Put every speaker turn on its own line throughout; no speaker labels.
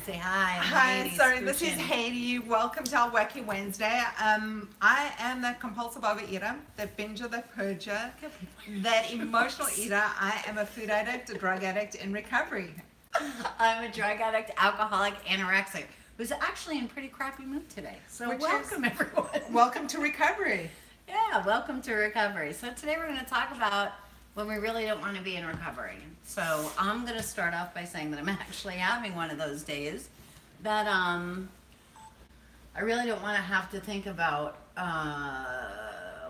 Say hi. I'm
Hi,
Haiti
sorry, this is
Scoochen.
Haiti. Welcome to our Wacky Wednesday. I am that compulsive overeater, that binger, that purger, that emotional eater. I am a food addict, a drug addict in recovery.
I'm a drug addict, alcoholic, anorexic, who's actually in pretty crappy mood today. So
Which
welcome,
is
everyone.
welcome to recovery.
Yeah, welcome to recovery. So today we're going to talk about when we really don't want to be in recovery. So I'm going to start off by saying that I'm actually having one of those days that I really don't want to have to think about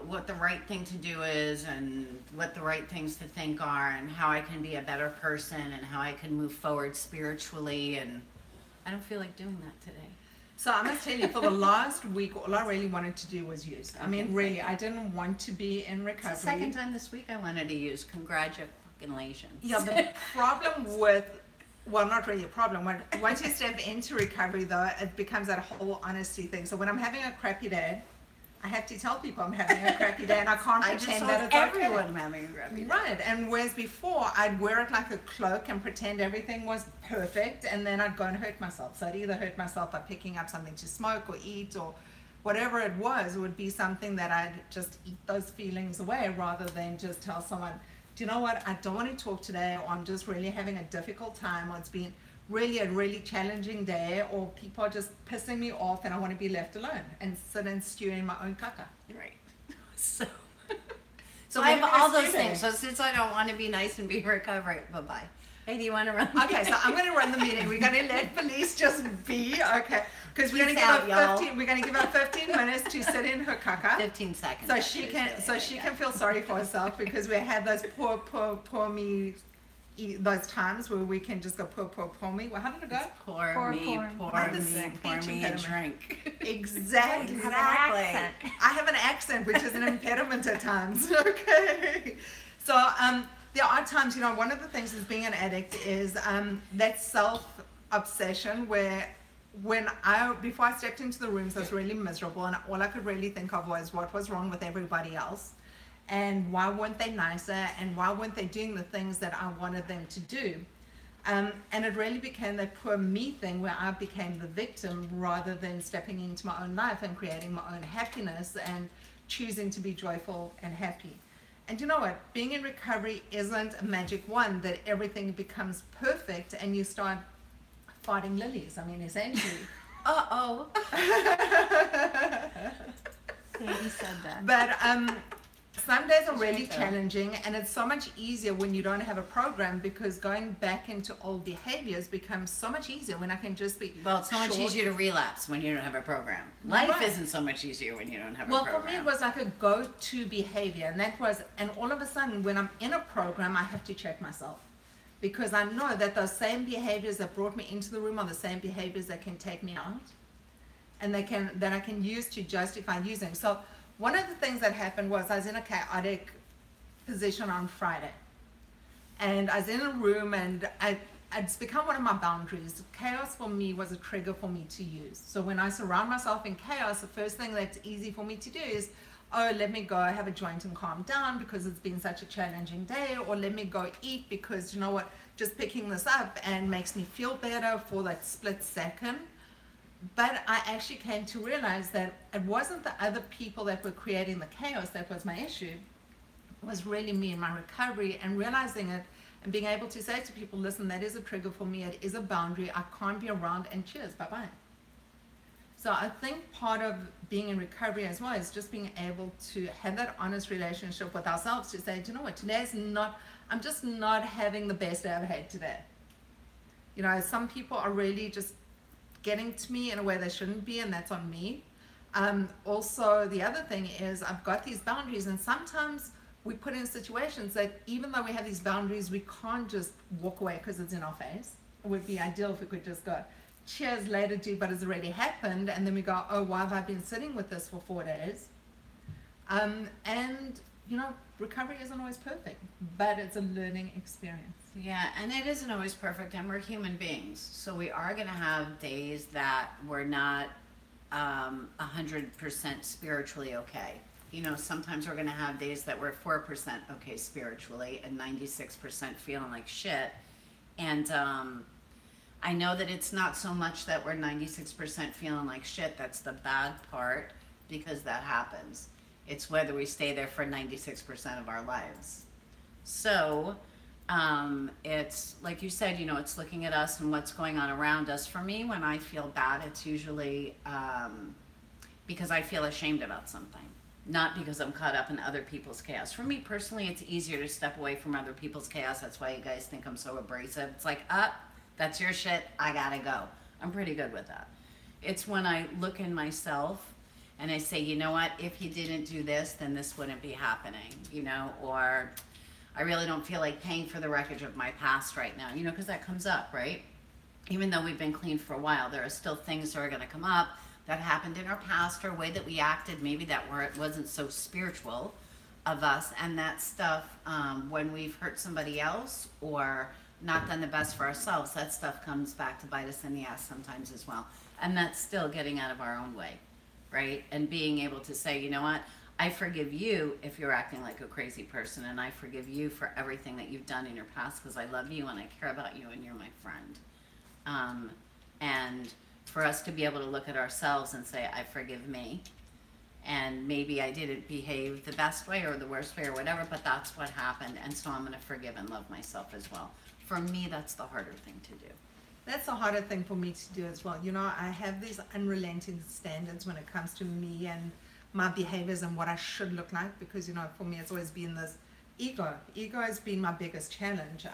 what the right thing to do is and what the right things to think are and how I can be a better person and how I can move forward spiritually, and I don't feel like doing that today.
So I must tell you, for the last week, all I really wanted to do was use. I mean, really, I didn't want to be in recovery.
It's the second time this week I wanted to use congratulations.
Yeah, the problem with, well, not really a problem. Once you step into recovery, though, it becomes that whole honesty thing. So when I'm having a crappy day, I have to tell people I'm having a crappy day, and I can't
I just
pretend
told
that it's
everyone
okay.
I'm having a crappy day.
Right, and whereas before I'd wear it like a cloak and pretend everything was perfect, and then I'd go and hurt myself. So I'd either hurt myself by picking up something to smoke or eat or whatever it was. It would be something that I'd just eat those feelings away rather than just tell someone, do you know what, I don't want to talk today, or I'm just really having a difficult time, or it's been really a really challenging day, or people are just pissing me off and I want to be left alone and sit and stew in my own caca.
Right. So,
So
I have
we're gonna
all
do
those
that.
things. So since I don't want to be nice and be in recovery, bye-bye. Hey, do you want to run?
Okay, so I'm going to run the meeting. We're going to let Felice just be, okay? Because we're going to
Peace
give
out,
her
y'all.
15. We're going to give her 15 minutes to sit in her caca,
15 seconds.
so she can feel sorry for herself, because we had those poor me, those times where we can just go poor me. Well, how did it go?
Pour
Pour,
me,
pour.
pour
I have a
me, pour
speech
me a
impediment.
drink.
Exactly.
Exactly.
I have an accent, which is an impediment at times. Okay. So there are times, one of the things as being an addict is that self-obsession where before I stepped into the rooms, I was really miserable, and all I could really think of was what was wrong with everybody else, and why weren't they nicer, and why weren't they doing the things that I wanted them to do. And it really became that poor me thing where I became the victim rather than stepping into my own life and creating my own happiness and choosing to be joyful and happy. And you know what? Being in recovery isn't a magic wand that everything becomes perfect and you start fighting lilies. I mean, essentially.
Uh-oh.
Katie said that.
But some days are really challenging, and it's so much easier when you don't have a program, because going back into old behaviors becomes so much easier when I can just be
Well, it's so much
short.
easier to relapse when you don't have a program. Life
Right.
isn't so much easier when you don't have a
Well,
program.
for me, it was like a go-to behavior, and all of a sudden, when I'm in a program, I have to check myself, because I know that those same behaviors that brought me into the room are the same behaviors that can take me out, and that I can use to justify using. So one of the things that happened was I was in a chaotic position on Friday, and I was in a room, and it's become one of my boundaries. Chaos for me was a trigger for me to use. So when I surround myself in chaos, the first thing that's easy for me to do is, oh, let me go have a joint and calm down because it's been such a challenging day, or let me go eat because, you know what, just picking this up and makes me feel better for that split second. But I actually came to realize that it wasn't the other people that were creating the chaos that was my issue. It was really me in my recovery, and realizing it and being able to say to people, listen, that is a trigger for me. It is a boundary. I can't be around, and cheers, bye-bye. So I think part of being in recovery as well is just being able to have that honest relationship with ourselves to say, do you know what, I'm just not having the best day I've had today. Some people are really just getting to me in a way they shouldn't be, and that's on me. Also, the other thing is I've got these boundaries, and sometimes we put in situations that even though we have these boundaries, we can't just walk away because it's in our face. It would be ideal if we could just go, cheers later, dude, but it's already happened, and then we go, oh, why have I been sitting with this for 4 days? And recovery isn't always perfect, but it's a learning experience.
Yeah, and it isn't always perfect, and we're human beings. So we are going to have days that we're not 100% spiritually okay. Sometimes we're going to have days that we're 4% okay spiritually and 96% feeling like shit. And I know that it's not so much that we're 96% feeling like shit. That's the bad part, because that happens. It's whether we stay there for 96% of our lives. So, it's like you said, you know, it's looking at us and what's going on around us. For me, when I feel bad, it's usually because I feel ashamed about something, not because I'm caught up in other people's chaos. For me personally, it's easier to step away from other people's chaos. That's why you guys think I'm so abrasive. It's like, that's your shit. I gotta go. I'm pretty good with that. It's when I look in myself and I say, you know what, if you didn't do this, then this wouldn't be happening, you know, or I really don't feel like paying for the wreckage of my past right now, you know, because that comes up, right? Even though we've been clean for a while, there are still things that are going to come up that happened in our past, or a way that we acted, maybe that wasn't so spiritual of us, and that stuff, when we've hurt somebody else or not done the best for ourselves, that stuff comes back to bite us in the ass sometimes as well. And that's still getting out of our own way, right? And being able to say, you know what, I forgive you if you're acting like a crazy person, and I forgive you for everything that you've done in your past, because I love you and I care about you and you're my friend. And for us to be able to look at ourselves and say, I forgive me, and maybe I didn't behave the best way or the worst way or whatever, but that's what happened, and so I'm going to forgive and love myself as well. For me, that's the harder thing to do.
That's the harder thing for me to do as well. You know, I have these unrelenting standards when it comes to me and my behaviors and what I should look like, because, you know, for me, it's always been this ego. Ego has been my biggest challenge.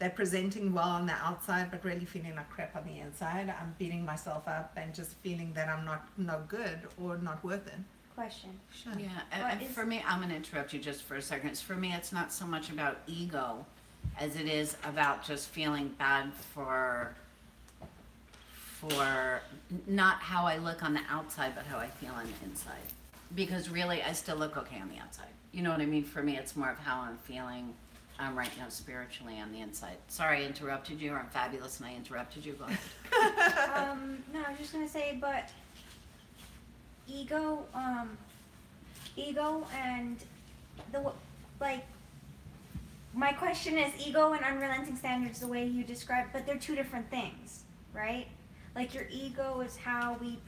That presenting well on the outside, but really feeling like crap on the inside. I'm beating myself up and just feeling that I'm not no good or not worth it.
Question.
Sure.
Yeah,
What
and
is-
for me, I'm going to interrupt you just for a second. For me, it's not so much about ego as it is about just feeling bad for not how I look on the outside, but how I feel on the inside. Because really, I still look okay on the outside. You know what I mean? For me, it's more of how I'm feeling right now spiritually on the inside. Sorry I interrupted you, or I'm fabulous and I interrupted you. Go ahead.
No, I was just gonna say, but ego, ego and like, my question is ego and unrelenting standards, the way you describe, but they're two different things, right? Like your ego is how we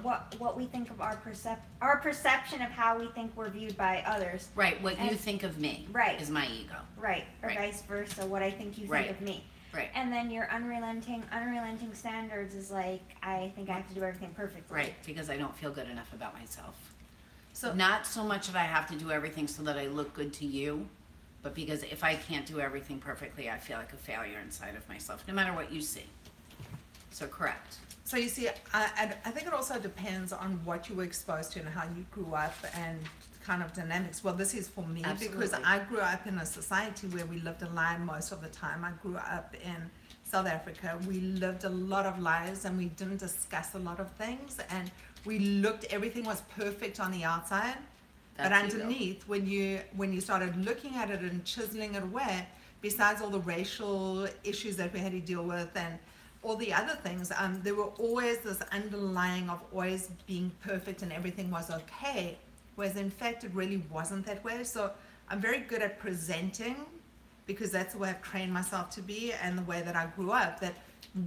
what we think of our perception of how we think we're viewed by others.
Right, what you
And-
think of me
Right.
is my ego.
Right, or
Right.
vice versa, what I think you think
Right.
of me.
Right.
And then your unrelenting standards is like, I think I have to do everything perfectly.
Right, because I don't feel good enough about myself.
So
Not so much that I have to do everything so that I look good to you, but because if I can't do everything perfectly, I feel like a failure inside of myself, no matter what you see. So correct.
So you see, I think it also depends on what you were exposed to and how you grew up and kind of dynamics. Well, this is for me because
Absolutely.
I grew up in a society where we lived a lie most of the time. I grew up in South Africa. We lived a lot of lies and we didn't discuss a lot of things, and we looked, everything was perfect on the outside. But
That's ego.
underneath, when you started looking at it and chiseling it away, besides all the racial issues that we had to deal with and all the other things, there were always this underlying of always being perfect and everything was okay, whereas in fact it really wasn't that way. So I'm very good at presenting, because that's the way I've trained myself to be and the way that I grew up, that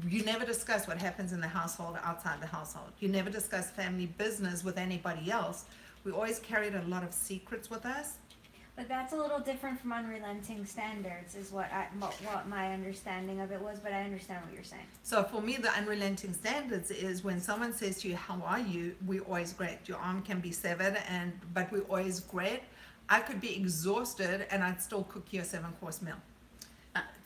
you never discuss what happens in the household outside the household. You never discuss family business with anybody else. We always carried a lot of secrets with us.
But that's a little different from unrelenting standards, is what my understanding of it was. But I understand what you're saying.
So for me, the unrelenting standards is when someone says to you, "How are you?" We're always great. Your arm can be severed, but we're always great. I could be exhausted and I'd still cook you a 7-course meal.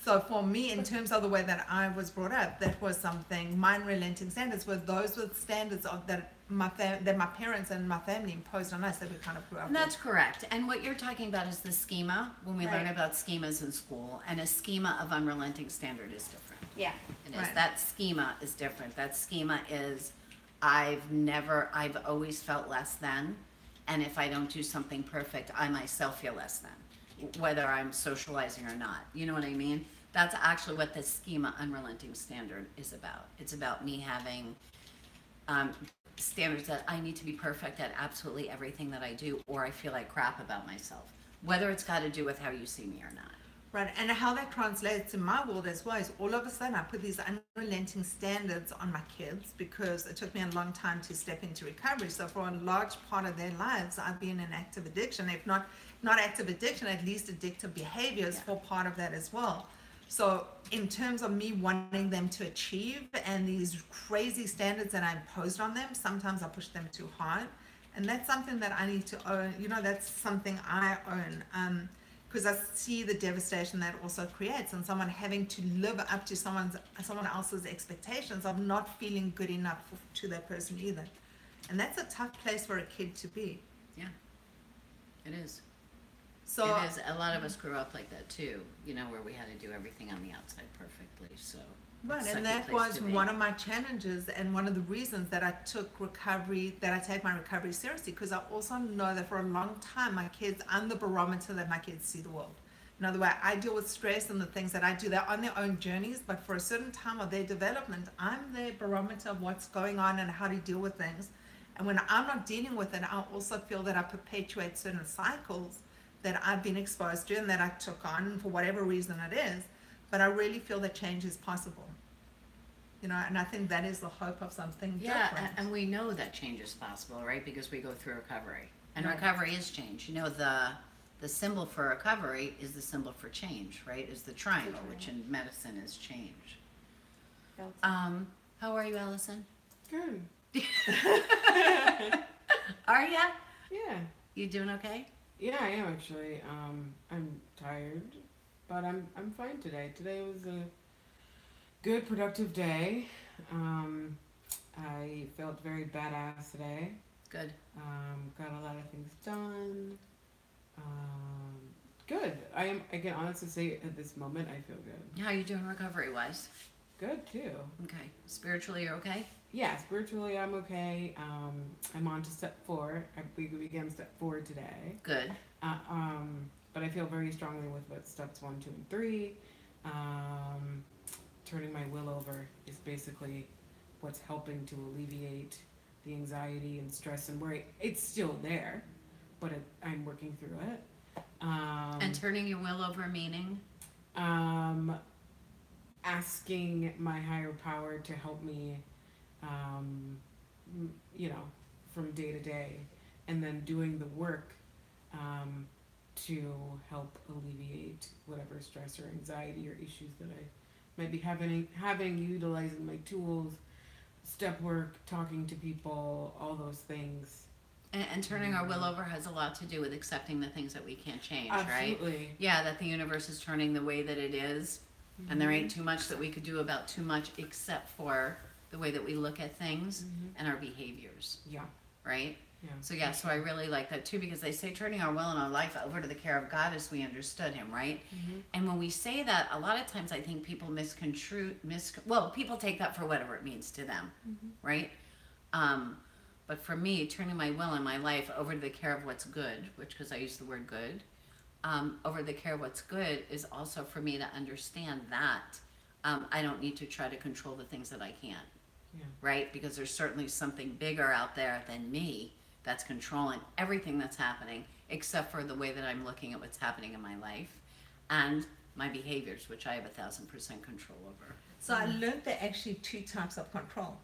So for me, in terms of the way that I was brought up, that was something. My unrelenting standards were those were standards that my parents and my family imposed on us, that we kind of grew up
And that's correct. And what you're talking about is the schema, when we learn
Right.
about schemas in school, and a schema of unrelenting standard is different.
Yeah.
It is.
Right.
That schema is different. That schema is, I've always felt less than, and if I don't do something perfect, I myself feel less than, whether I'm socializing or not. You know what I mean? That's actually what the schema unrelenting standard is about. It's about me having standards that I need to be perfect at absolutely everything that I do, or I feel like crap about myself, whether it's got to do with how you see me or not.
Right, and how that translates in my world as well is all of a sudden I put these unrelenting standards on my kids because it took me a long time to step into recovery. So for a large part of their lives, I've been in active addiction, if not active addiction, at least addictive behaviors for part of that as well. So in terms of me wanting them to achieve and these crazy standards that I imposed on them, sometimes I push them too hard. And that's something that I need to own, that's something I own. Because I see the devastation that also creates, and someone having to live up to someone else's expectations of not feeling good enough to that person either, and that's a tough place for a kid to be.
Yeah, it is.
So
it is. A lot of us grew up like that too, where we had to do everything on the outside perfectly. So
right,
it's
and
such a
that
place
was
to be.
one of my challenges and one of the reasons that I take my recovery seriously, because I also know that for a long time I'm the barometer that my kids see the world. In other words, I deal with stress and the things that I do. They're on their own journeys, but for a certain time of their development, I'm their barometer of what's going on and how to deal with things. And when I'm not dealing with it, I also feel that I perpetuate certain cycles that I've been exposed to and that I took on for whatever reason it is. But I really feel that change is possible. And I think that is the hope of something different.
And we know that change is possible, right? Because we go through recovery. And
Right.
recovery is change. The symbol for recovery is the symbol for change, right? Is the triangle, which in medicine is change. How are you, Allison?
Good.
Are ya?
Yeah.
You doing okay?
Yeah, I am actually. I'm tired, but I'm fine today. Today was a good, productive day. I felt very badass today.
Good.
Got a lot of things done. Good. I can honestly say at this moment I feel good.
How are you doing recovery-wise?
Good too.
Okay. Spiritually, you're okay?
Yeah, spiritually I'm okay. I'm on to step 4. We began step 4 today.
Good.
But I feel very strongly with what steps 1, 2, and 3. Turning my will over is basically what's helping to alleviate the anxiety and stress and worry. It's still there, but I'm working through it.
And turning your will over meaning?
Asking my higher power to help me, from day to day, and then doing the work to help alleviate whatever stress or anxiety or issues that I might be having utilizing my tools, step work, talking to people, all those things.
And turning our will over has a lot to do with accepting the things that we can't change, right?
Absolutely.
Yeah, that the universe is turning the way that it is, and there ain't too much that we could do about too much except for the way that we look at things and our behaviors,
Yeah.
right?
Yeah.
So yeah, so I really like that too, because they say turning our will and our life over to the care of God as we understood Him, right? And when we say that, a lot of times I think people people take that for whatever it means to them, right? But for me, turning my will and my life over to the care of what's good, because I use the word good, over the care of what's good is also for me to understand that I don't need to try to control the things that I can't, right? Because there's certainly something bigger out there than me that's controlling everything that's happening, except for the way that I'm looking at what's happening in my life and my behaviors, which I have 1,000% control over.
So I learned there are actually 2 types of control.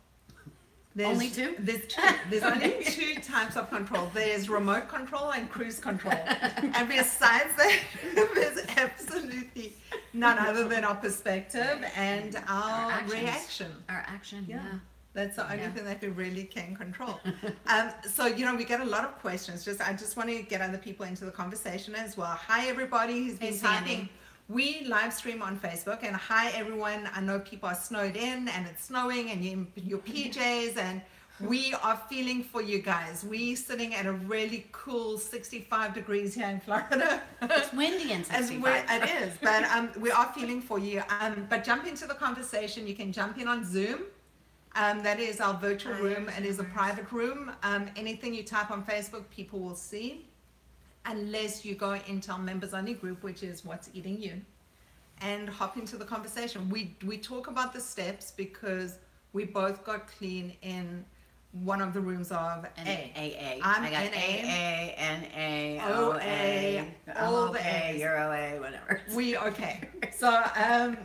Only 2?
There's 2. There's only 2 types of control. There's remote control and cruise control. And besides that, there's absolutely none other than our perspective and our
actions.
reaction.
Our action, yeah.
That's the only
Yeah.
thing that we really can control. So, we get a lot of questions. I just want to get other people into the conversation as well. Hi, everybody who's been
Hey,
typing.
Sandy.
We live stream on Facebook, and hi everyone. I know people are snowed in and it's snowing and you in your PJs, and we are feeling for you guys. We sitting at a really cool 65 degrees here in Florida.
It's windy and
As
65.
it is, but we are feeling for you. But jump into the conversation. You can jump in on Zoom. That is our virtual room. It is a private room. Anything you type on Facebook, people will see. Unless you go into our members only group, which is What's Eating You, and hop into the conversation. We talk about the steps because we both got clean in one of the rooms of
And
A.
AA.
I'm
I got
NA.
AA, NA,
OA,
OA. I'm
all the
okay,
A's.
you're OA, whatever.
Okay. So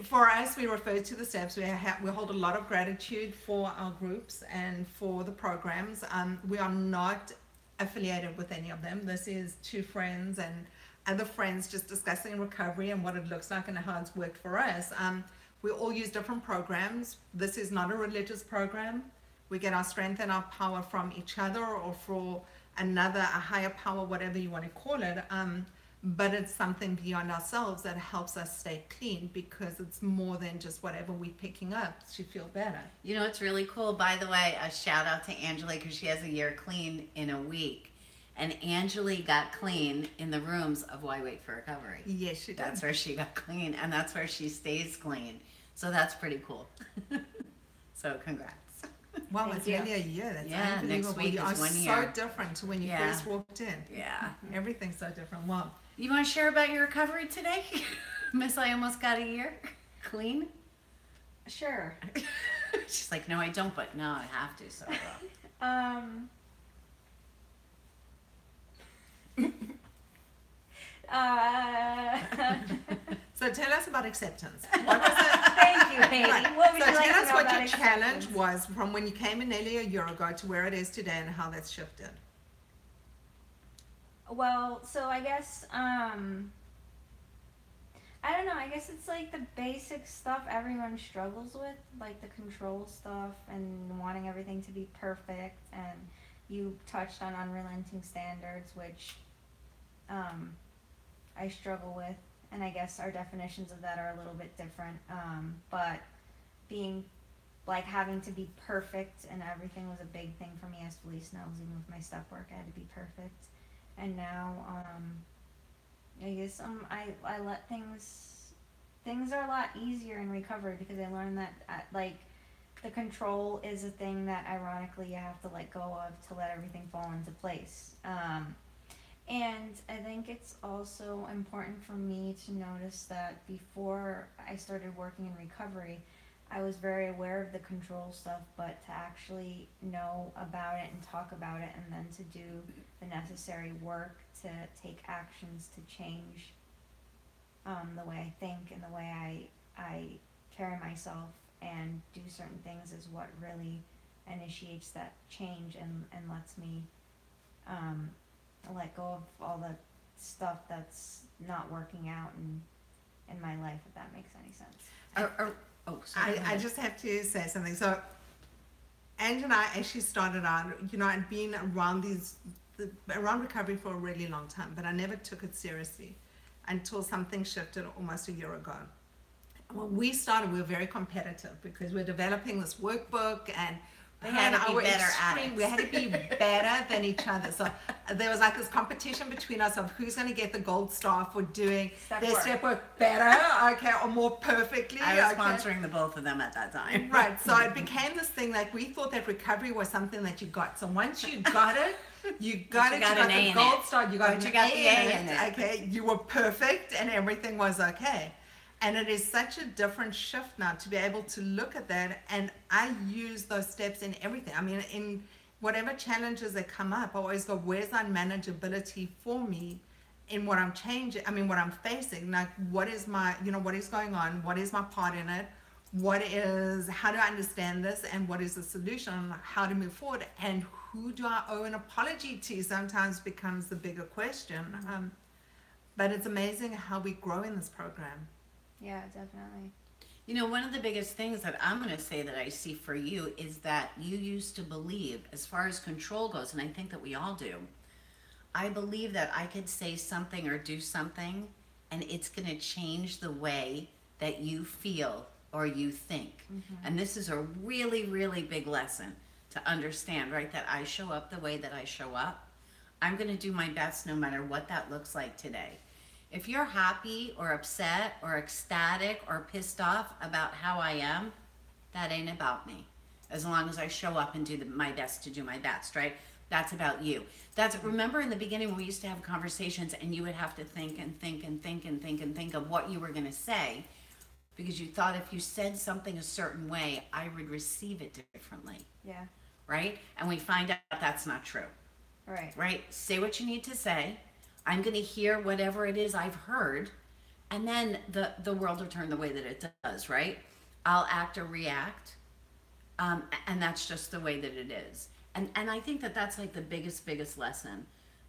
for us, we refer to the steps. We hold a lot of gratitude for our groups and for the programs. We are not affiliated with any of them. This is two friends and other friends just discussing recovery and what it looks like and how it's worked for us. We all use different programs. This is not a religious program. We get our strength and our power from each other or for another, a higher power, whatever you want to call it. But it's something beyond ourselves that helps us stay clean because it's more than just whatever we're picking up to feel better.
You know, it's really cool. By the way, a shout out to Angela because she has a year clean in a week. And Angela got clean in the rooms of Why Wait for Recovery.
Yes, she does.
That's where she got clean, and that's where she stays clean. So that's pretty cool. So congrats.
Wow,
Thank
it's
you.
nearly a year. That's
Yeah, next
unbelievable.
week
You
is
are
1
so
year.
different to when you
Yeah.
first walked in.
Yeah.
Everything's so different. Wow.
You want to share about your recovery today? Miss, I almost got a year clean.
Sure.
She's like, no, I don't, but no, I have to. So
So tell us about acceptance. What was it?
Thank you, Haiti.
Right.
What would
So
you like
tell
to
us
know
what
about
your challenge
acceptance?
was from when you came in nearly a year ago to where it is today and how that's shifted.
Well, so I guess I don't know. I guess it's like the basic stuff everyone struggles with, like the control stuff and wanting everything to be perfect. And you touched on unrelenting standards, which I struggle with, and I guess our definitions of that are a little bit different. But being like having to be perfect and everything was a big thing for me, as Felice knows. Even with my step work, I had to be perfect. And now, I guess I let things are a lot easier in recovery because I learned that like the control is a thing that ironically you have to let go of to let everything fall into place. And I think it's also important for me to notice that before I started working in recovery, I was very aware of the control stuff, but to actually know about it and talk about it and then to do the necessary work to take actions to change the way I think and the way I carry myself and do certain things is what really initiates that change and lets me let go of all the stuff that's not working out in my life, if that makes any sense.
I just have to say something. So, Ange and I actually started out, I'd been around around recovery for a really long time, but I never took it seriously until something shifted almost a year ago. When we started, we were very competitive because we're developing this workbook and
They had to be
our
better at
extreme-
it.
We had to be better than each other. So there was like this competition between us of who's going to get the gold star for doing their step work better, okay, or more perfectly.
I was
okay.
sponsoring the both of them at that time.
Right, so it became this thing like we thought that recovery was something that you got. So once you got it, you got
got an A
the
in
gold
it.
star, you got
Once
an
you got
A
the A
in
in
it,
it.
okay, you were perfect and everything was okay. And it is such a different shift now to be able to look at that, and I use those steps in everything. I mean, in whatever challenges that come up, I always go, where's that manageability for me in what I'm changing, what I'm facing? Like, what is my, what is going on? What is my part in it? How do I understand this? And what is the solution? How to move forward? And who do I owe an apology to sometimes becomes the bigger question. But it's amazing how we grow in this program.
Yeah, definitely.
One of the biggest things that I'm going to say that I see for you is that you used to believe, as far as control goes, and I think that we all do, I believe that I could say something or do something and it's going to change the way that you feel or you think. Mm-hmm. And this is a really, really big lesson to understand, right? That I show up the way that I show up. I'm going to do my best no matter what that looks like today. If you're happy or upset or ecstatic or pissed off about how I am, that ain't about me. As long as I show up and do my best to do my best, right? That's about you. Remember in the beginning when we used to have conversations and you would have to think and think and think and think and think of what you were going to say because you thought if you said something a certain way, I would receive it differently.
Yeah.
right? And we find out that's not true,
Right.
right? Say what you need to say. I'm going to hear whatever it is I've heard, and then the world will turn the way that it does, right? I'll act or react, and that's just the way that it is. And I think that that's like the biggest lesson,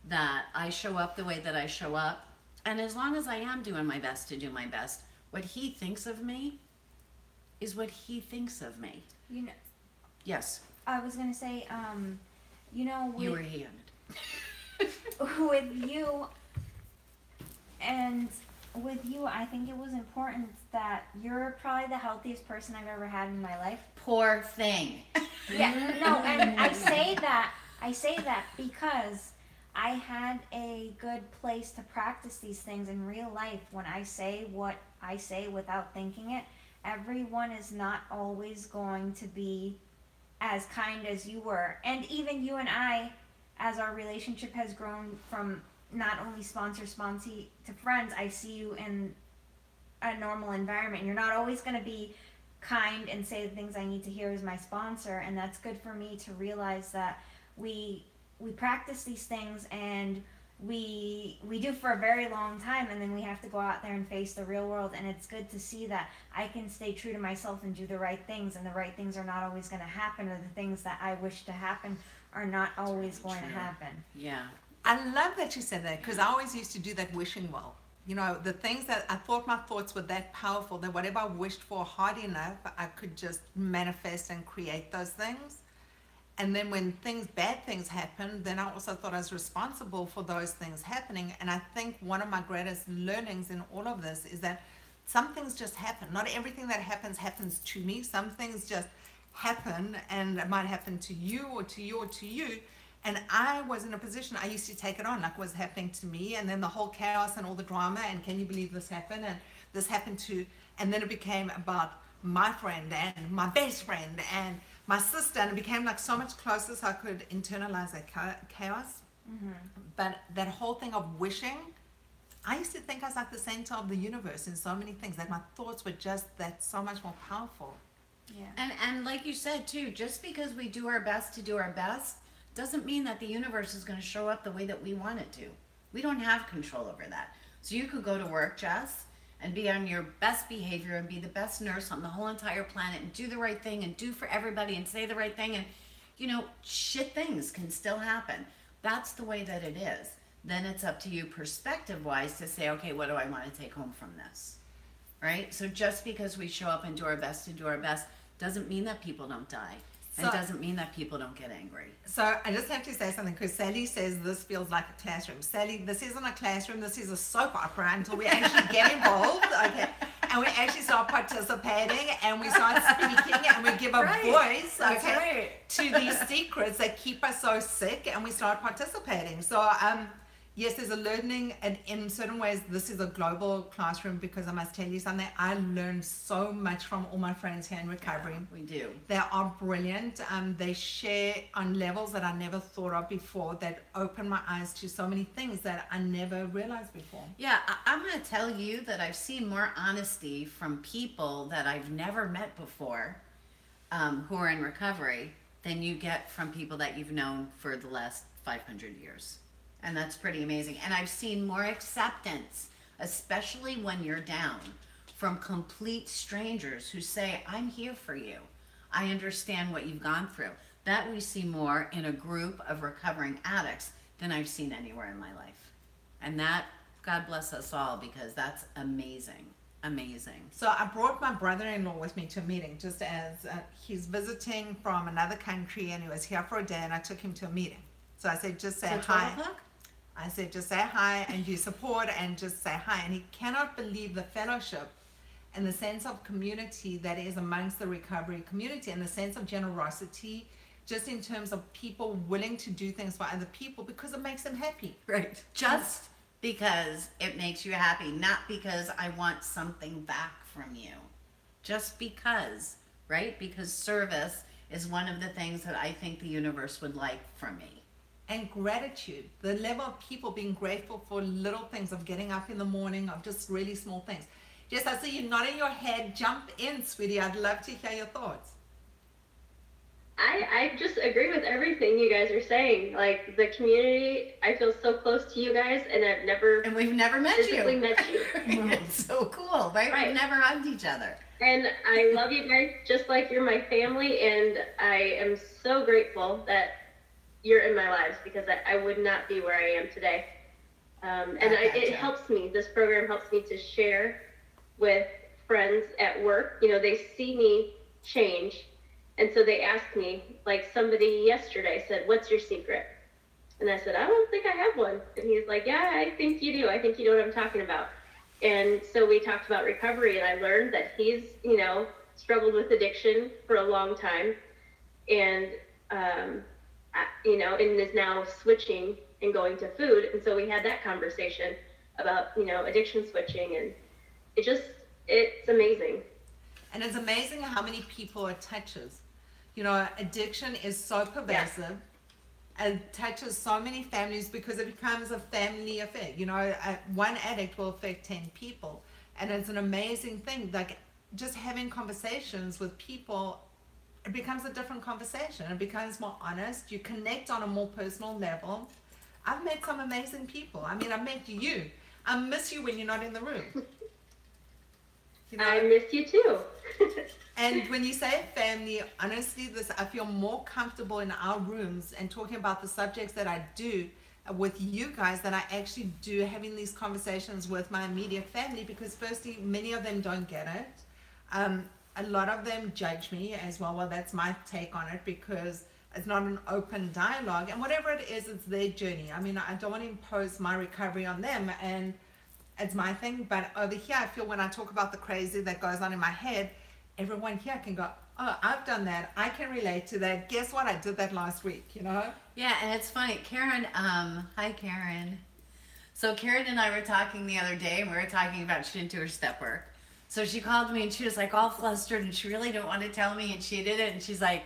that I show up the way that I show up, and as long as I am doing my best to do my best, what he thinks of me is what he thinks of me.
You know,
Yes,
I was gonna say, you know,
you were
with,
he.
with you and with you, I think it was important that you're probably the healthiest person I've ever had in my life.
Poor thing.
Yeah, no, and I say that because I had a good place to practice these things in real life. When I say what I say without thinking it, everyone is not always going to be as kind as you were. And even you and I, as our relationship has grown from not only sponsee to friends, I see you in a normal environment. You're not always going to be kind and say the things I need to hear as my sponsor, and that's good for me to realize that we practice these things and we do for a very long time, and then we have to go out there and face the real world. And it's good to see that I can stay true to myself and do the right things, and the right things are not always going to happen, or the things that I wish to happen are not always going to happen.
Yeah.
I love that you said that, because I always used to do that wishing well. You know, the things that I thought my thoughts were that powerful that whatever I wished for hard enough, I could just manifest and create those things. And then when bad things happen, then I also thought I was responsible for those things happening. And I think one of my greatest learnings in all of this is that some things just happen. Not everything that happens to me. Some things just happen, and it might happen to you or to you or to you. And I was in a position, I used to take it on like what was happening to me, and then the whole chaos and all the drama, and can you believe this happened, and this happened to, and then it became about my friend and my best friend and my sister, and it became like so much closer, so I could internalize that chaos.
Mm-hmm.
But that whole thing of wishing, I used to think I was like the center of the universe in so many things, that my thoughts were just that so much more powerful.
Yeah.
And like you said too, just because we do our best to do our best doesn't mean that the universe is going to show up the way that we want it to. We don't have control over that. So you could go to work, Jess, and be on your best behavior and be the best nurse on the whole entire planet and do the right thing and do for everybody and say the right thing, and you know, shit things can still happen. That's the way that it is. Then it's up to you perspective wise to say, okay, what do I want to take home from this? Right? So just because we show up and do our best to do our best doesn't mean that people don't die. And it doesn't mean that people don't get angry.
So I just have to say something, because Sally says this feels like a classroom. Sally, this isn't a classroom, this is a soap opera until we actually get involved, okay? And we actually start participating, and we start speaking, and we give a voice, okay, to these secrets that keep us so sick, and we start participating. So yes, there's a learning, and in certain ways, this is a global classroom, because I must tell you something, I learned so much from all my friends here in recovery.
We do.
They are brilliant. They share on levels that I never thought of before, that open my eyes to so many things that I never realized before.
Yeah, I'm going to tell you that I've seen more honesty from people that I've never met before, who are in recovery, than you get from people that you've known for the last 500 years. And that's pretty amazing. And I've seen more acceptance, especially when you're down, from complete strangers who say, I'm here for you. I understand what you've gone through. That we see more in a group of recovering addicts than I've seen anywhere in my life. And that, God bless us all, because that's amazing. Amazing.
So I brought my brother-in-law with me to a meeting, just as he's visiting from another country, and he was here for a day, and I took him to a meeting. So I said, just say
So
hi.
12 o'clock?
I said, just say hi and do support and just say hi. And he cannot believe the fellowship and the sense of community that is amongst the recovery community, and the sense of generosity, just in terms of people willing to do things for other people because it makes them happy.
Right. Just because it makes you happy, not because I want something back from you. Just because, right? Because service is one of the things that I think the universe would like from me.
And gratitude, the level of people being grateful for little things, of getting up in the morning, of just really small things. Jess, I see you nodding your head. Jump in, sweetie. I'd love to hear your thoughts.
I I just agree with everything you guys are saying. Like the community, I feel so close to you guys, and I've never
And we've never met
physically
you.
met you.
It's so cool, right?
Right.
We've never hugged each other.
And I love you guys just like you're my family, and I am so grateful that you're in my lives because I would not be where I am today. It helps me. This program helps me to share with friends at work. You know, they see me change, and so they ask me, like somebody yesterday said, "What's your secret?" And I said, "I don't think I have one." And he's like, "Yeah, I think you do. I think you know what I'm talking about." And so we talked about recovery, and I learned that he's, you know, struggled with addiction for a long time, and you know, and is now switching and going to food. And so we had that conversation about, you know, addiction switching, and it's amazing.
And it's amazing how many people it touches. You know, addiction is so pervasive. It touches so many families because it becomes a family affair. You know, one addict will affect 10 people. And it's an amazing thing. Like just having conversations with people, it becomes a different conversation. It becomes more honest. You connect on a more personal level. I've met some amazing people. I mean, I met you. I miss you when you're not in the room. You know?
I miss you too.
And when you say family, honestly, I feel more comfortable in our rooms and talking about the subjects that I do with you guys than I actually do having these conversations with my immediate family, because firstly, many of them don't get it. A lot of them judge me as well. Well, that's my take on it, because it's not an open dialogue, and whatever it is, it's their journey. I mean, I don't want to impose my recovery on them, and it's my thing. But over here, I feel when I talk about the crazy that goes on in my head, everyone here can go, "Oh, I've done that. I can relate to that. Guess what? I did that last week," you know?
Yeah, and it's funny. Karen, hi Karen. So Karen and I were talking the other day, and we were talking about she didn't do her step work. So she called me, and she was like all flustered, and she really didn't want to tell me, and she did it, and she's like,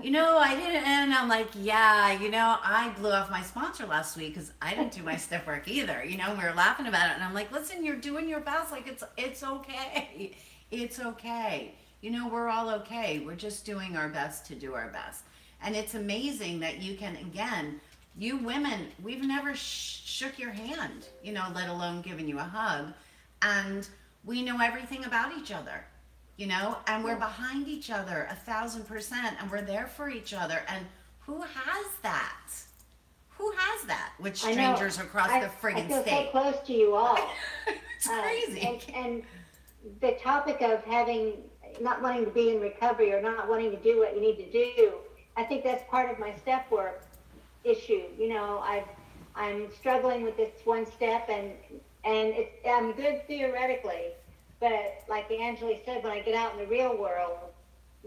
"You know, I didn't," and I'm like, "Yeah, you know, I blew off my sponsor last week because I didn't do my step work either." You know, we were laughing about it, and I'm like, "Listen, you're doing your best. Like, it's okay. It's okay. You know, we're all okay. We're just doing our best to do our best." And it's amazing that you can, again, you women, we've never shook your hand, you know, let alone given you a hug. And we know everything about each other, you know, and we're behind each other 1,000%, and we're there for each other. And who has that? Who has that with
I know.
strangers across the friggin'
I feel
state?
so close to you all.
It's crazy.
And the topic of not wanting to be in recovery or not wanting to do what you need to do, I think that's part of my step work issue. You know, I'm struggling with this one step, and I'm good theoretically, but like Angela said, when I get out in the real world,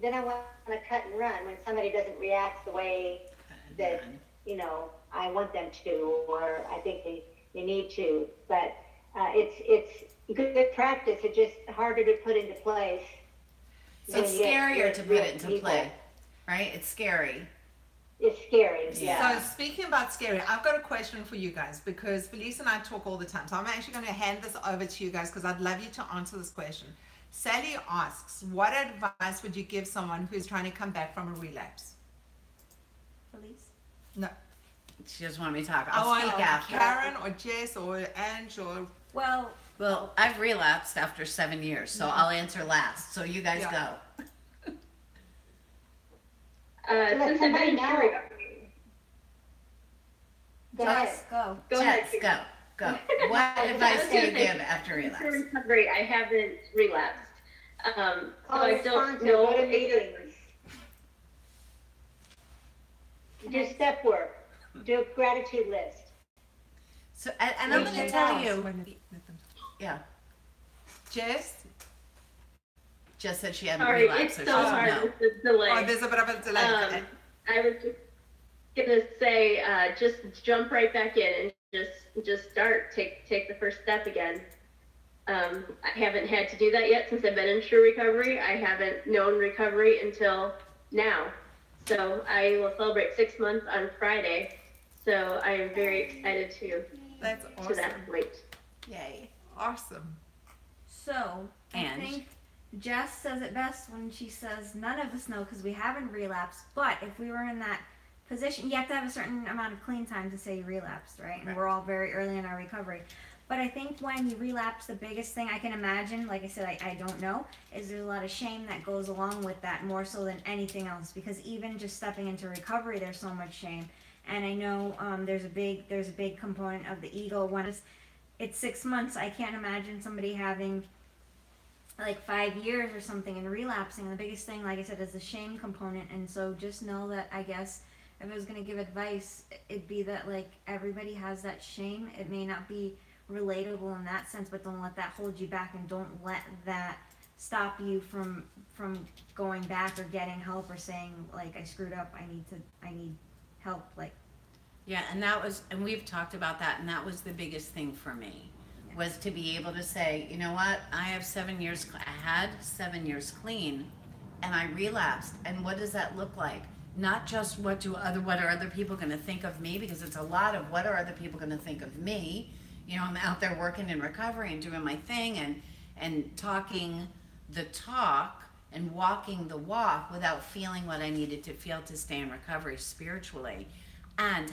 then I want to cut and run when somebody doesn't react the way that, you know, I want them to, or I think they need to. But it's good practice. It's just harder to put into place.
So it's scarier to put it into play, right? It's scary.
It's scary.
Yeah.
So speaking about scary, I've got a question for you guys, because Felice and I talk all the time. So I'm actually going to hand this over to you guys because I'd love you to answer this question. Sally asks, what advice would you give someone who's trying to come back from a relapse?
Felice?
No.
She doesn't want me to talk. I'll speak after.
Karen or Jess or Ange or...
Well, I've relapsed after 7 years, so I'll answer last. So you guys
Yeah.
go.
Since I've been in recovery.
Go ahead.
Jess, go.
Go ahead.
Jess, go. What advice do you give after
Since
relapse?
recovery, I haven't relapsed. So
Call
I
the
don't
sponsor,
know.
go to meetings. Do step work. Do a gratitude list.
So, and I'm going to tell you, yeah,
Jess?
Jess said she hadn't
Sorry,
relapsed,
it's
so
so
she
hard
doesn't know.
with the delay.
Oh, there's a bit of a delay.
I was just gonna say, just jump right back in and just start. Take the first step again. I haven't had to do that yet since I've been in true recovery. I haven't known recovery until now. So I will celebrate 6 months on Friday. So I am very excited
That's
to
awesome.
that point.
Yay.
Awesome.
So, I
And?
think Jess says it best when she says none of us know because we haven't relapsed. But if we were in that position, you have to have a certain amount of clean time to say you relapsed, right? And
Right.
we're all very early in our recovery. But I think when you relapse, the biggest thing I can imagine, like I said, I don't know, is there's a lot of shame that goes along with that more so than anything else. Because even just stepping into recovery, there's so much shame. And I know there's a big component of the ego. When it's 6 months, I can't imagine somebody having like 5 years or something and relapsing. And the biggest thing, like I said, is the shame component. And so just know that, I guess, if I was going to give advice, it'd be that like everybody has that shame. It may not be relatable in that sense, but don't let that hold you back, and don't let that stop you from going back or getting help or saying like, I screwed up, I need help. Like,
Yeah, and we've talked about that, and that was the biggest thing for me, was to be able to say, you know what, I had 7 years clean, and I relapsed, and what does that look like? Not just what are other people going to think of me, because it's a lot of what are other people going to think of me. You know, I'm out there working in recovery and doing my thing and talking the talk and walking the walk without feeling what I needed to feel to stay in recovery spiritually. And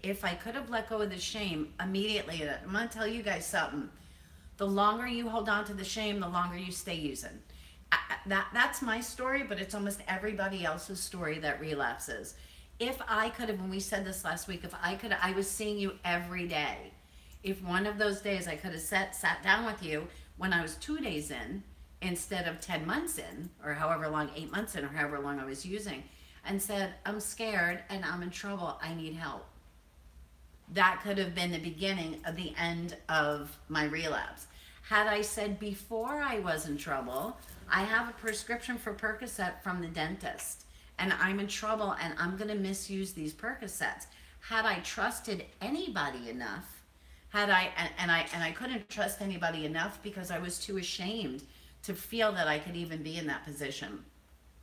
if I could have let go of the shame immediately, I'm going to tell you guys something. The longer you hold on to the shame, the longer you stay using. That's my story, but it's almost everybody else's story that relapses. If I could have, when we said this last week, I was seeing you every day. If one of those days I could have sat down with you when I was 2 days in, instead of 10 months in, or however long, 8 months in, or however long I was using, and said, I'm scared and I'm in trouble, I need help. That could have been the beginning of the end of my relapse. Had I said before I was in trouble, I have a prescription for Percocet from the dentist, and I'm in trouble and I'm gonna misuse these Percocets. Had I trusted anybody enough, I couldn't trust anybody enough because I was too ashamed to feel that I could even be in that position.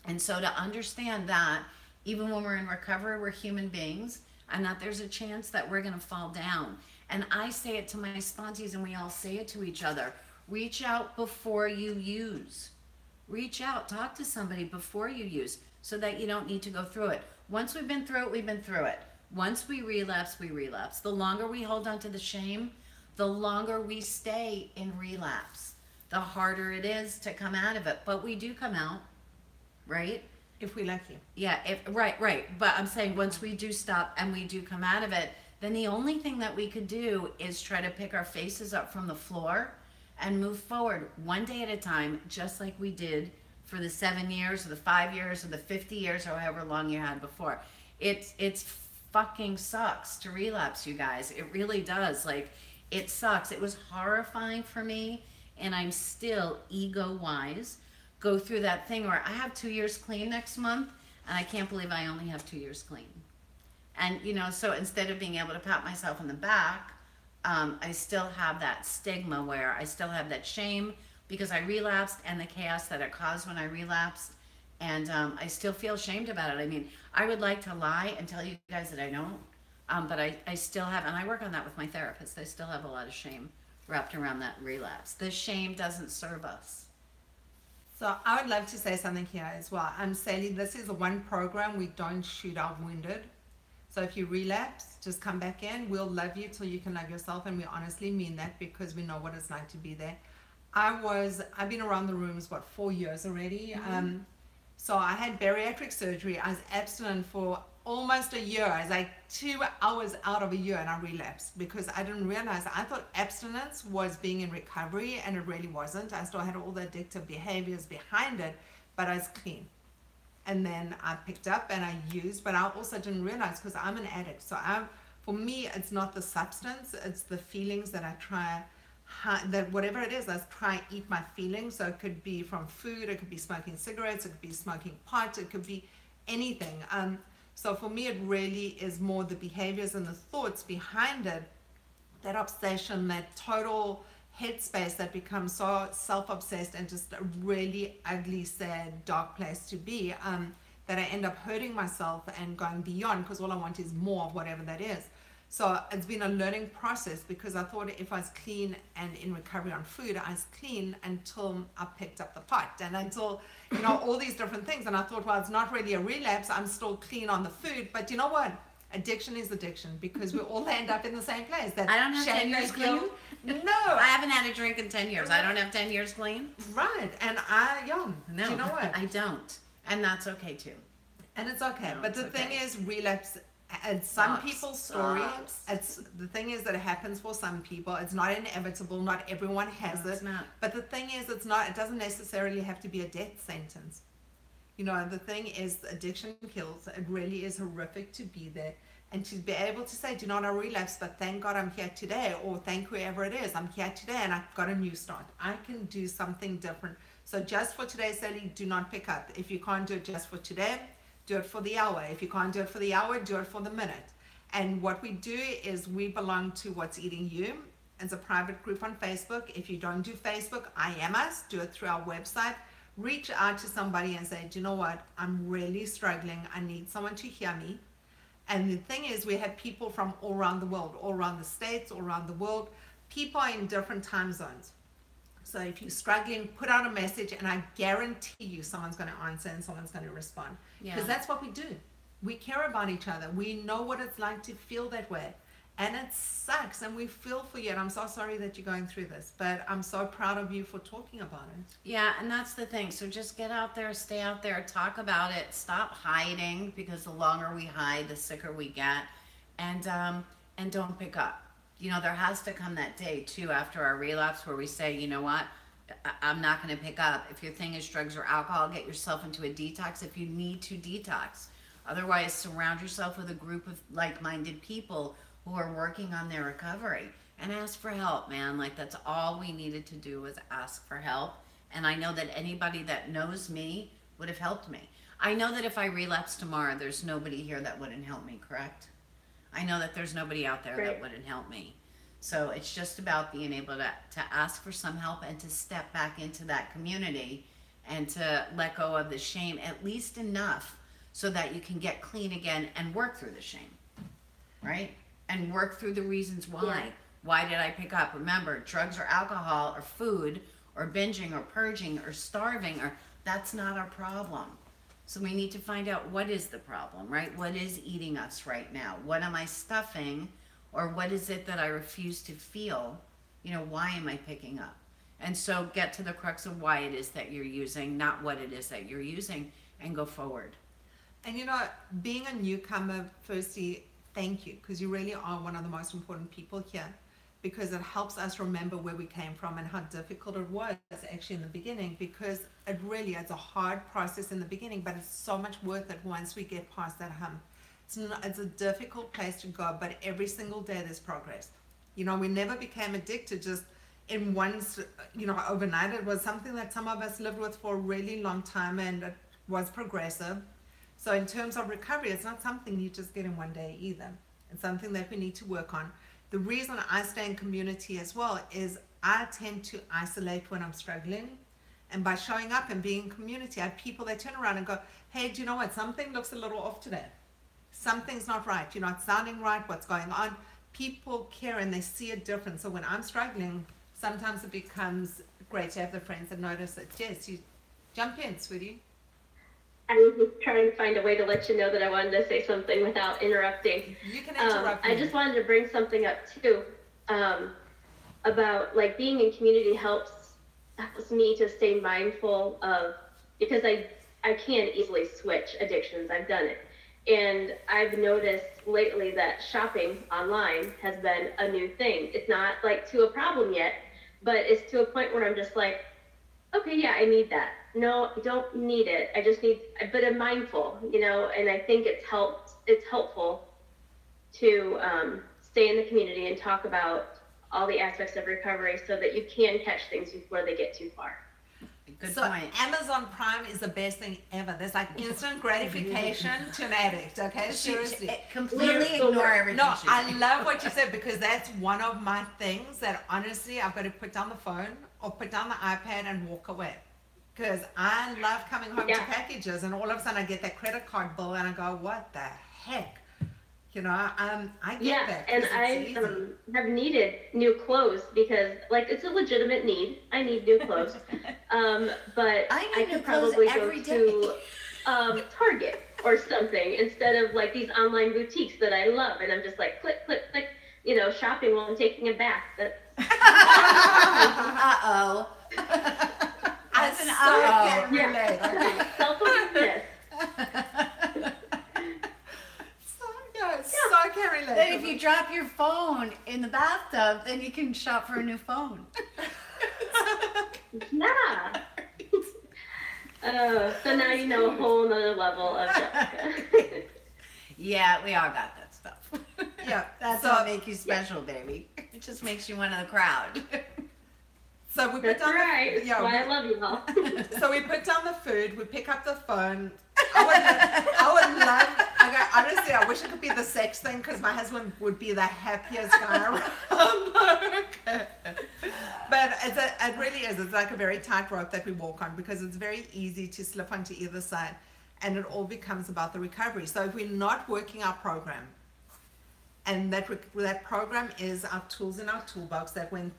And so to understand that even when we're in recovery, we're human beings, and that there's a chance that we're going to fall down. And I say it to my sponsees, and we all say it to each other. Reach out before you use. Reach out, talk to somebody before you use, so that you don't need to go through it. Once we've been through it, we've been through it. Once we relapse, we relapse. The longer we hold on to the shame, the longer we stay in relapse, the harder it is to come out of it. But we do come out, right?
If we're lucky.
Yeah, right. But I'm saying once we do stop and we do come out of it, then the only thing that we could do is try to pick our faces up from the floor and move forward one day at a time, just like we did for the 7 years or the 5 years or the 50 years or however long you had before. It's fucking sucks to relapse, you guys. It really does. Like, it sucks. It was horrifying for me, and I'm still ego-wise go through that thing where I have 2 years clean next month, and I can't believe I only have 2 years clean. And, you know, so instead of being able to pat myself on the back, I still have that stigma where I still have that shame because I relapsed and the chaos that it caused when I relapsed. And I still feel ashamed about it. I mean, I would like to lie and tell you guys that I don't, but I still have, and I work on that with my therapist. I still have a lot of shame wrapped around that relapse. The shame doesn't serve us.
So I would love to say something here as well. Sally, this is the one program we don't shoot our wounded. So if you relapse, just come back in. We'll love you till you can love yourself, and we honestly mean that because we know what it's like to be there. I've been around the rooms, 4 years already.
Mm-hmm.
So I had bariatric surgery. I was abstinent for almost a year. I was like 2 hours out of a year, and I relapsed because I didn't realize. I thought abstinence was being in recovery, and it really wasn't. I still had all the addictive behaviors behind it, but I was clean. And then I picked up and I used, but I also didn't realize because I'm an addict. So for me, it's not the substance, it's the feelings that I try, that whatever it is, I try and eat my feelings. So it could be from food, it could be smoking cigarettes, it could be smoking pot, it could be anything. So for me, it really is more the behaviors and the thoughts behind it, that obsession, that total headspace that becomes so self-obsessed and just a really ugly, sad, dark place to be, that I end up hurting myself and going beyond because all I want is more of whatever that is. So it's been a learning process because I thought if I was clean and in recovery on food, I was clean until I picked up the pot and until, all these different things. And I thought, well, it's not really a relapse. I'm still clean on the food. But you know what? Addiction is addiction because we all end up in the same place. That
I don't have 10
shame,
years
that guilt.
clean.
No.
I haven't had a drink in 10 years. I don't have 10 years clean.
Right. And
No,
do you know what?
I don't. And that's okay too.
And it's okay.
No,
But the
it's
thing
okay.
is, relapse, it's some
Sucks,
people's story.
sucks.
It's the thing is that it happens for some people. It's not inevitable. Not everyone has
No,
it.
it's not.
But the thing is, it doesn't necessarily have to be a death sentence. The thing is, addiction kills. It really is horrific to be there. And to be able to say, do not I relapse, but thank God I'm here today, or thank whoever it is, I'm here today and I've got a new start. I can do something different. So just for today, Sally, do not pick up. If you can't do it just for today, do it for the hour. If you can't do it for the hour, do it for the minute. And what we do is we belong to What's Eating You. It's a private group on Facebook. If you don't do Facebook, I Am Us, do it through our website. Reach out to somebody and say, do you know what? I'm really struggling. I need someone to hear me. And the thing is, we have people from all around the world, all around the States, all around the world. People are in different time zones. So if you're struggling, put out a message and I guarantee you someone's going to answer and someone's going to respond. Because that's what we do. We care about each other. We know what it's like to feel that way. And it sucks and we feel for you. And I'm so sorry that you're going through this, but I'm so proud of you for talking about it.
Yeah, and that's the thing. So just get out there, stay out there, talk about it, stop hiding because the longer we hide, the sicker we get, and don't pick up. There has to come that day too after our relapse where we say, you know what, I'm not going to pick up. If your thing is drugs or alcohol, get yourself into a detox if you need to detox. Otherwise, surround yourself with a group of like-minded people who are working on their recovery and ask for help, man. That's all we needed to do was ask for help. And I know that anybody that knows me would have helped me. I know that if I relapse tomorrow, there's nobody here that wouldn't help me, correct? I know that there's nobody out there that wouldn't help me. So it's just about being able to ask for some help and to step back into that community and to let go of the shame, at least enough so that you can get clean again and work through the shame, right? And work through the reasons why.
Yeah.
Why did I pick up? Remember, drugs or alcohol or food or binging or purging or starving, that's not our problem. So we need to find out what is the problem, right? What is eating us right now? What am I stuffing? Or what is it that I refuse to feel? Why am I picking up? And so get to the crux of why it is that you're using, not what it is that you're using, and go forward.
And being a newcomer, firstly, thank you, because you really are one of the most important people here, because it helps us remember where we came from and how difficult it was actually in the beginning, because it's a hard process in the beginning, but it's so much worth it once we get past that hump. It's a difficult place to go, but every single day there's progress. We never became addicted just in once, overnight. It was something that some of us lived with for a really long time, and it was progressive. So in terms of recovery, it's not something you just get in one day either. It's something that we need to work on. The reason I stay in community as well is I tend to isolate when I'm struggling. And by showing up and being in community, I have people that turn around and go, hey, do you know what? Something looks a little off today. Something's not right. You're not sounding right. What's going on? People care and they see a difference. So when I'm struggling, sometimes it becomes great to have the friends that notice it. Yes, you jump in, sweetie.
I was trying to find a way to let you know that I wanted to say something without interrupting.
You can interrupt me.
I just wanted to bring something up too, about being in community helps me to stay mindful of, because I can easily switch addictions. I've done it. And I've noticed lately that shopping online has been a new thing. It's not to a problem yet, but it's to a point where I'm just okay, yeah, I need that. No, I don't need it. I just need, but I'm mindful, and I think it's helpful to stay in the community and talk about all the aspects of recovery so that you can catch things before they get too far.
Good
so
point.
Amazon Prime is the best thing ever. There's instant gratification to an addict, okay? Seriously.
Completely ignore everything.
No,
she
I
said.
love what you said, because that's one of my things that honestly I've got to put down the phone or put down the iPad and walk away. Because I love coming home to packages and all of a sudden I get that credit card bill and I go, what the heck? You know, I get
Yeah,
that.
and
'Cause
I
it's easy.
have needed new clothes because, like, it's a legitimate need. I need new clothes. But
I
I
need new
could
clothes
probably go
every day.
to Target or something instead of like these online boutiques that I love. And I'm just like, click, click, click, shopping while I'm taking a bath. That's
Uh-oh. That's an
so
uh-oh.
can relate. Okay.
self-awareness.
So I can relate.
Then if you drop your phone in the bathtub, then you can shop for a new phone.
Yeah. So now you know a whole nother level of Jessica.
Yeah, we all got that stuff.
Yeah,
That's
so-
what makes you special, baby. It just makes you one of the crowd.
So we put
That's
down
right.
the,
That's why I love you all.
so we put down the food, we pick up the phone. I would love, okay, honestly, I wish it could be the sex thing because my husband would be the happiest guy around. Okay. But it really is. It's like a very tight rope that we walk on because it's very easy to slip onto either side and it all becomes about the recovery. So if we're not working our program, and that program is our tools in our toolbox, that when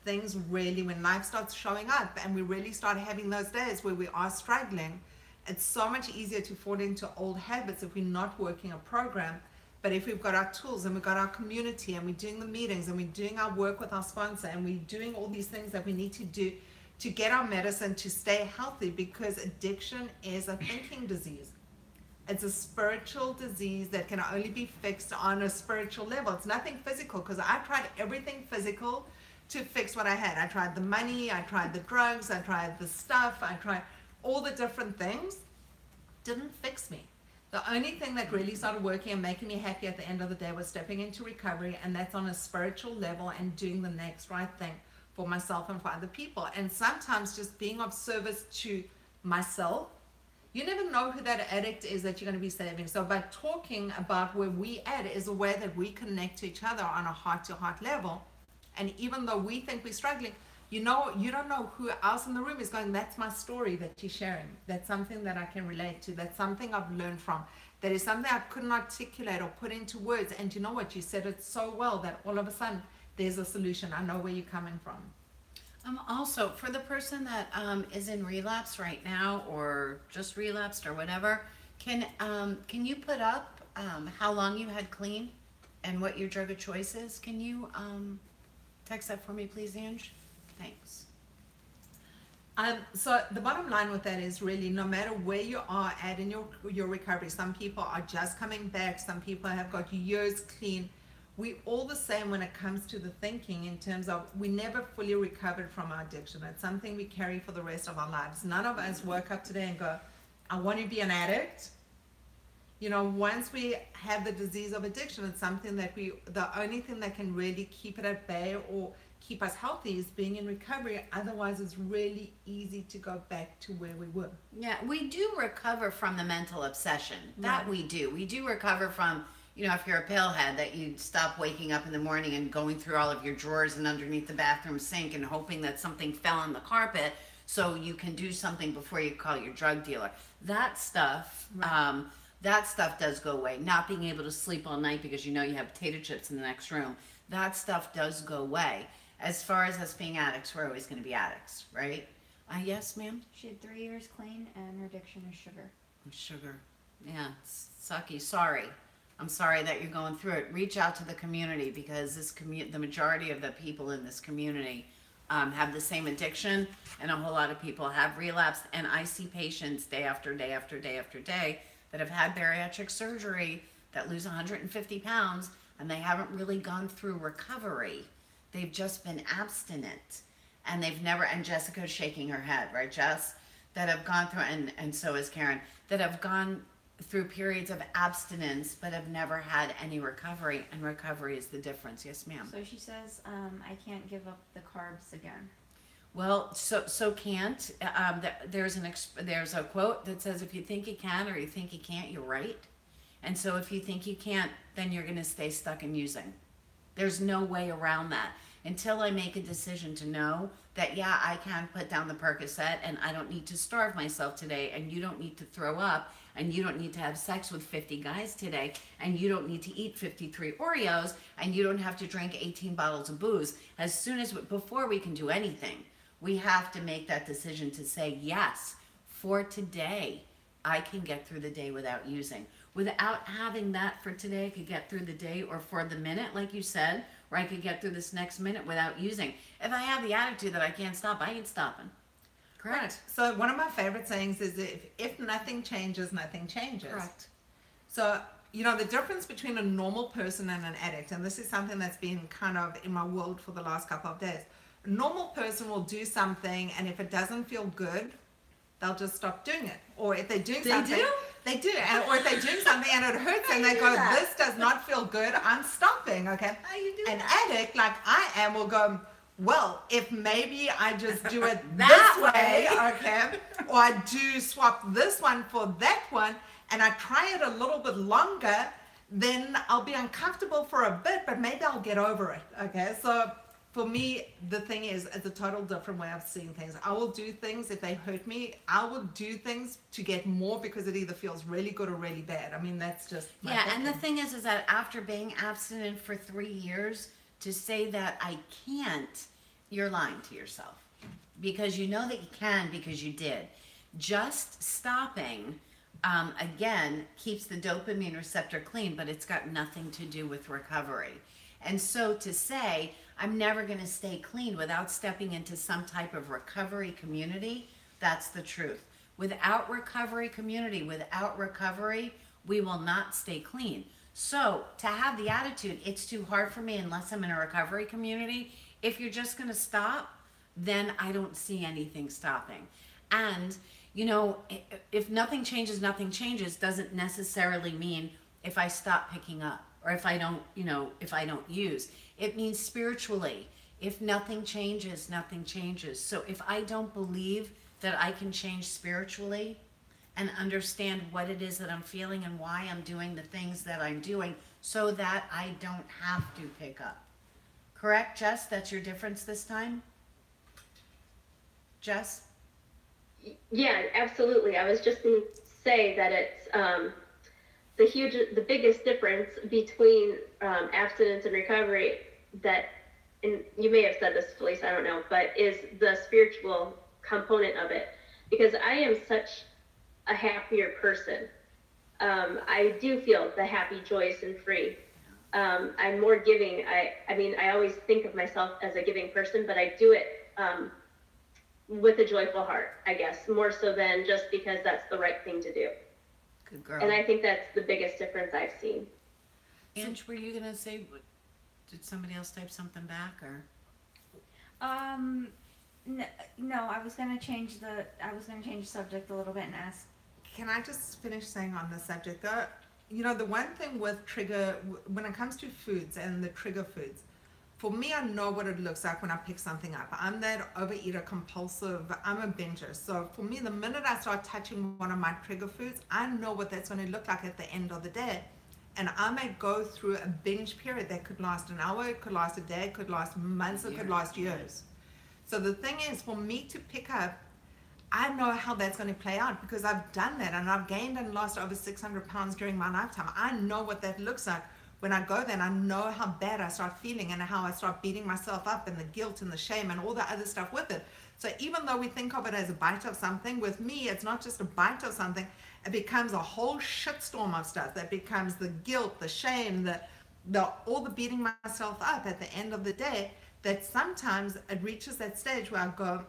life starts showing up and we really start having those days where we are struggling, it's so much easier to fall into old habits if we're not working a program. But if we've got our tools and we've got our community and we're doing the meetings and we're doing our work with our sponsor and we're doing all these things that we need to do to get our medicine to stay healthy, because addiction is a thinking disease. It's a spiritual disease that can only be fixed on a spiritual level. It's nothing physical, because I tried everything physical to fix what I had. I tried the money, I tried the drugs, I tried the stuff, I tried all the different things. Didn't fix me. The only thing that really started working and making me happy at the end of the day was stepping into recovery, and that's on a spiritual level and doing the next right thing for myself and for other people. And sometimes just being of service to myself. You never know who that addict is that you're going to be saving. So by talking about where we at is a way that we connect to each other on a heart-to-heart level. And even though we think we're struggling, you don't know who else in the room is going, that's my story that you're sharing. That's something that I can relate to. That's something I've learned from. That is something I couldn't articulate or put into words. And you know what? You said it so well that all of a sudden there's a solution. I know where you're coming from.
Also, for the person that is in relapse right now, or just relapsed, or whatever, can you put up how long you had clean and what your drug of choice is? Can you text that for me, please, Ange? Thanks.
So the bottom line with that is really no matter where you are at in your recovery, some people are just coming back, some people have got years clean. We all the same when it comes to the thinking, in terms of we never fully recovered from our addiction. It's something we carry for the rest of our lives. None of us woke up today and go, I want to be an addict. You know, once we have the disease of addiction, it's something that the only thing that can really keep it at bay or keep us healthy is being in recovery. Otherwise, it's really easy to go back to where we were.
Yeah, we do recover from the mental obsession. That
Right.
we do. We do recover from, if you're a pillhead, that you stop waking up in the morning and going through all of your drawers and underneath the bathroom sink and hoping that something fell on the carpet so you can do something before you call your drug dealer. That stuff,
Right.
that stuff does go away. Not being able to sleep all night because you have potato chips in the next room. That stuff does go away. As far as us being addicts, we're always going to be addicts, right? Yes, ma'am?
She had 3 years clean, and her addiction is sugar.
Sugar. Yeah, it's sucky. Sorry. I'm sorry that you're going through it. Reach out to the community, because the majority of the people in this community have the same addiction, and a whole lot of people have relapsed. And I see patients day after day after day after day that have had bariatric surgery that lose 150 pounds, and they haven't really gone through recovery. They've just been abstinent, and they've never, and Jessica's shaking her head, right, Jess? That have gone through, and so is Karen, that have gone through periods of abstinence but have never had any recovery, and recovery is the difference. Yes, ma'am.
So she says, I can't give up the carbs again.
Well, so can't. There's a quote that says, if you think you can or you think you can't, you're right. And so if you think you can't, then you're going to stay stuck in using. There's no way around that. Until I make a decision to know that, yeah, I can put down the Percocet and I don't need to starve myself today, and you don't need to throw up, and you don't need to have sex with 50 guys today, and you don't need to eat 53 Oreos, and you don't have to drink 18 bottles of booze. Before we can do anything, we have to make that decision to say, yes, for today, I can get through the day without using. Without having that for today, I could get through the day, or for the minute, like you said, or I could get through this next minute without using. If I have the attitude that I can't stop, I ain't stopping. Correct.
So one of my favorite sayings is if nothing changes, nothing changes.
Correct.
So, the difference between a normal person and an addict, and this is something that's been kind of in my world for the last couple of days. A normal person will do something, and if it doesn't feel good, they'll just stop doing it. Or if they're doing something, they do. Or if they're doing something and it hurts and they go, this does not feel good, I'm stopping, okay?
How you do
An
that?
addict like I am will go, well, if maybe I just do it
That
this way,
way.
okay, or I do swap this one for that one, and I try it a little bit longer, then I'll be uncomfortable for a bit, but maybe I'll get over it, okay? So for me, the thing is, it's a total different way of seeing things. I will do things if they hurt me. I will do things to get more because it either feels really good or really bad. I mean, that's just my
Yeah, and the
thinking.
thing is that after being abstinent for 3 years, to say that I can't, you're lying to yourself. Because you know that you can because you did. Just stopping, again, keeps the dopamine receptor clean, but it's got nothing to do with recovery. And so to say, I'm never going to stay clean without stepping into some type of recovery community, that's the truth. Without recovery community, without recovery, we will not stay clean. So to have the attitude, it's too hard for me unless I'm in a recovery community, if you're just going to stop, then I don't see anything stopping. And, if nothing changes doesn't necessarily mean if I stop picking up or if I don't, if I don't use. It means spiritually, if nothing changes, nothing changes. So if I don't believe that I can change spiritually and understand what it is that I'm feeling and why I'm doing the things that I'm doing so that I don't have to pick up. Correct, Jess? That's your difference this time? Jess?
Yeah, absolutely. I was just going to say that it's the biggest difference between abstinence and recovery that, and you may have said this, Felice, I don't know, but is the spiritual component of it. Because I am such a happier person. I do feel the happy, joyous, and free. I'm more giving. I always think of myself as a giving person, but I do it with a joyful heart, I guess, more so than just because that's the right thing to do.
Good girl.
And I think that's the biggest difference I've seen.
Ange, were you going to say, did somebody else type something back or?
No, I was gonna change the subject a little bit and ask.
Can I just finish saying on this subject though? The one thing with when it comes to foods and the trigger foods, for me, I know what it looks like when I pick something up. I'm that overeater, compulsive, I'm a binger. So for me, the minute I start touching one of my trigger foods, I know what that's going to look like at the end of the day. And I may go through a binge period that could last an hour, it could last a day, it could last months, it could last years. So the thing is, for me to pick up, I know how that's going to play out because I've done that and I've gained and lost over 600 pounds during my lifetime. I know what that looks like. When I go there and I know how bad I start feeling and how I start beating myself up and the guilt and the shame and all the other stuff with it. So even though we think of it as a bite of something, with me, it's not just a bite of something. It becomes a whole shitstorm of stuff. That becomes the guilt, the shame, all the beating myself up at the end of the day, that sometimes it reaches that stage where I go,